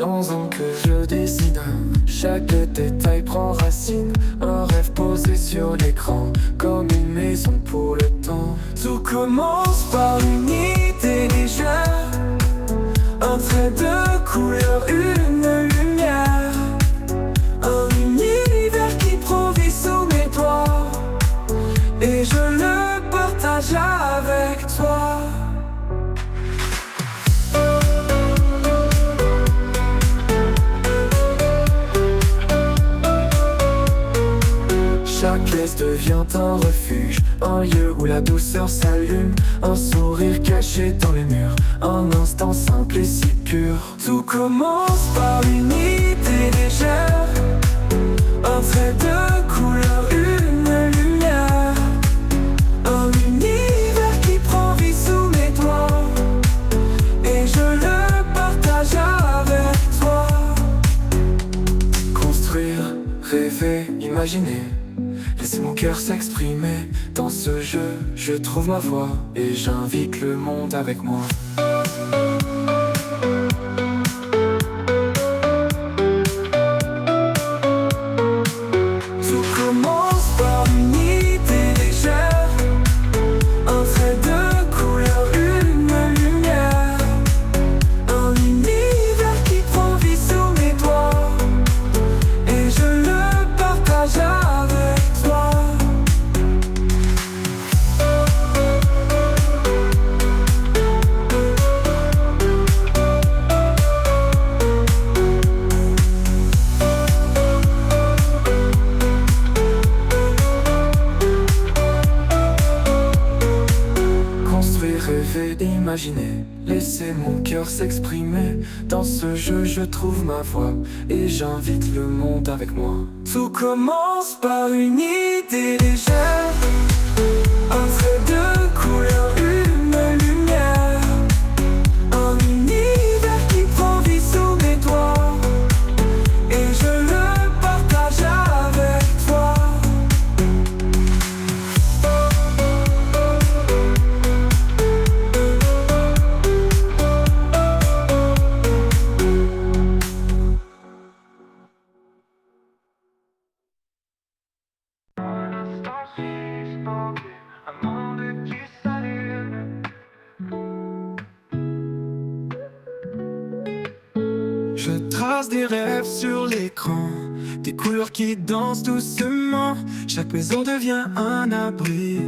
dans un que je dessine. Chaque détail prend racine, un rêve posé sur l'écran, comme une maison pour le temps. Tout commence par une idée légère, un trait de couleur, une lumière, un univers qui prend vie sous mes doigts, et je le partage avec toi. Chaque pièce devient un refuge, un lieu où la douceur s'allume, un sourire caché dans les murs, un instant simple et si pur. Tout commence par une idée légère, un trait de couleur, une lumière, un univers qui prend vie sous mes doigts, et je le partage avec toi. Construire, rêver, imaginer, laissez mon cœur s'exprimer. Dans ce jeu, je trouve ma voix, et j'invite le monde avec moi. Tout commence par une idée légère, un trait de couleur, une lumière, un univers qui prend vie sous mes doigts, et je le partage avec toi. Construire, rêver, imaginer, laisser mon cœur s'exprimer. Dans ce jeu, je trouve ma voix, et j'invite le monde avec moi. Tout commence par une idée légère, un trait de couleur, une lumière, un univers qui prend vie sous mes doigts, et je le partage avec toi. Je trace des rêves sur l'écran, des couleurs qui dansent doucement. Chaque maison devient un abri,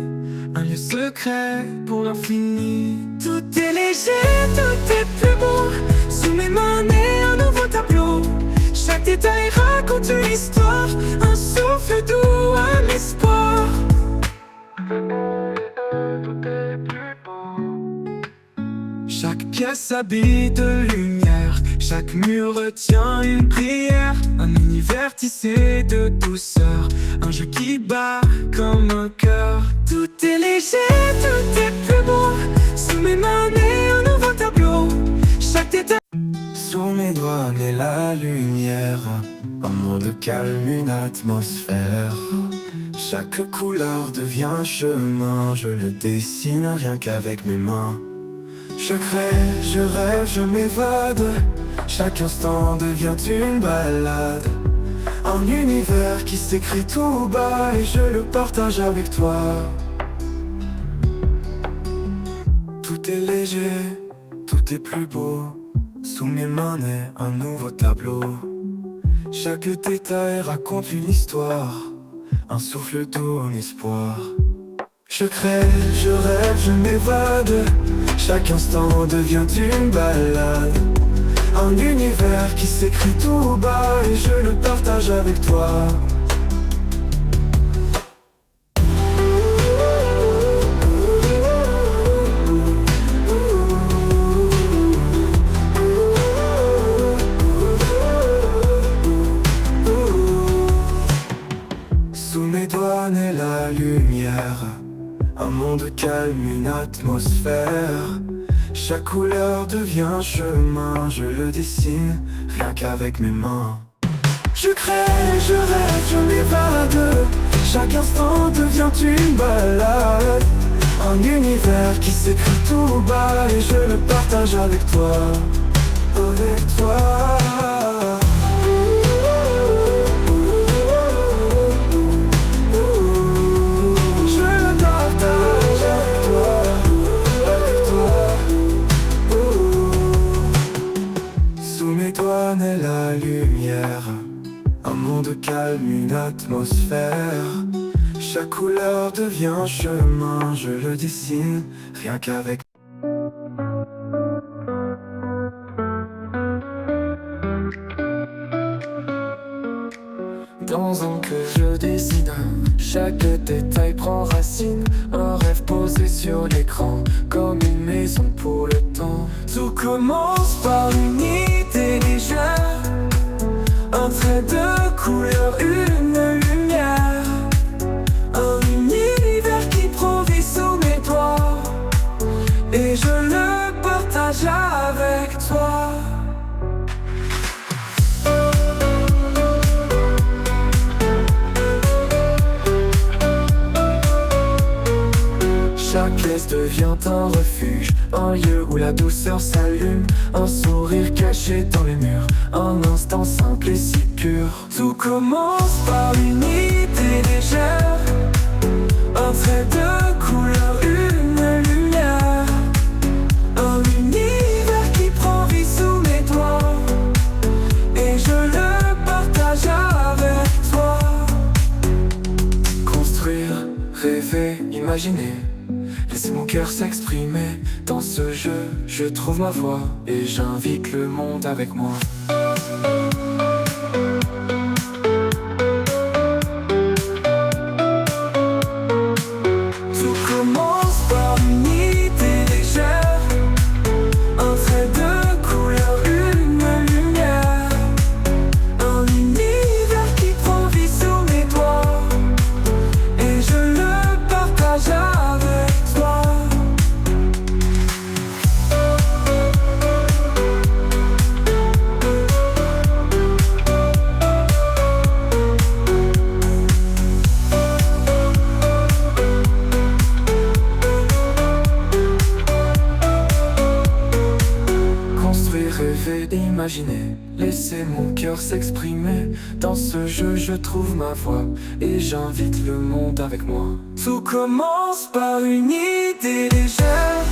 un lieu secret pour l'infini. Tout est léger, tout est plus beau, sous mes mains naît un nouveau tableau. Chaque détail raconte une histoire, un souffle doux, un espoir. Tout est plus beau. Chaque pièce habille de lumière, chaque mur retient une prière, un univers tissé de douceur, un jeu qui bat comme un cœur. Tout est léger, tout est plus beau, sous mes mains naît un nouveau tableau. Chaque détail sous mes doigts naît la lumière, un monde calme, une atmosphère. Chaque couleur devient un chemin, je le dessine rien qu'avec mes mains. Je crée, je rêve, je m'évade, chaque instant devient une balade, un univers qui s'écrit tout bas, et je le partage avec toi. Tout est léger, tout est plus beau, sous mes mains naît un nouveau tableau. Chaque détail raconte une histoire, un souffle doux, un espoir. Je crée, je rêve, je m'évade, chaque instant devient une balade, un univers qui s'écrit tout bas, et je le partage avec toi. Sous mes doigts naît la lumière, un monde calme, une atmosphère. Chaque couleur devient un chemin, je le dessine rien qu'avec mes mains. Je crée, je rêve, je m'évade, chaque instant devient une balade, un univers qui s'écrit tout bas, et je le partage avec toi. avec toi. Je le partage avec toi. Sous mes doigts naît la lumière, un monde calme, une atmosphère. Chaque couleur devient un chemin, je le dessine, rien qu'avec. Dans un que je dessine, chaque détail prend racine. Un rêve posé sur l'écran, comme une maison pour le temps. Tout commence par une idée légère, un trait de couleur, une lumière. Un univers qui prend vie sous mes doigts, et je le partage avec toi. Chaque pièce devient un refuge, un lieu où la douceur s'allume. Un sourire caché dans les murs, un instant simple et si pur. Tout commence par une idée légère, un trait de couleur, une lumière. Un univers qui prend vie sous mes doigts, et je le partage avec toi. Construire, rêver, imaginer, laissez mon cœur s'exprimer. Dans ce jeu, je trouve ma voix, et j'invite le monde avec moi. Tout commence par une idée légère, un trait de couleur, une lumière. Un univers qui prend vie sous mes doigts, et je le partage avec toi. Construire, rêver, imaginer, laisser mon cœur s'exprimer. Dans ce jeu, je trouve ma voix, et j'invite le monde avec moi. Tout commence par une idée légère,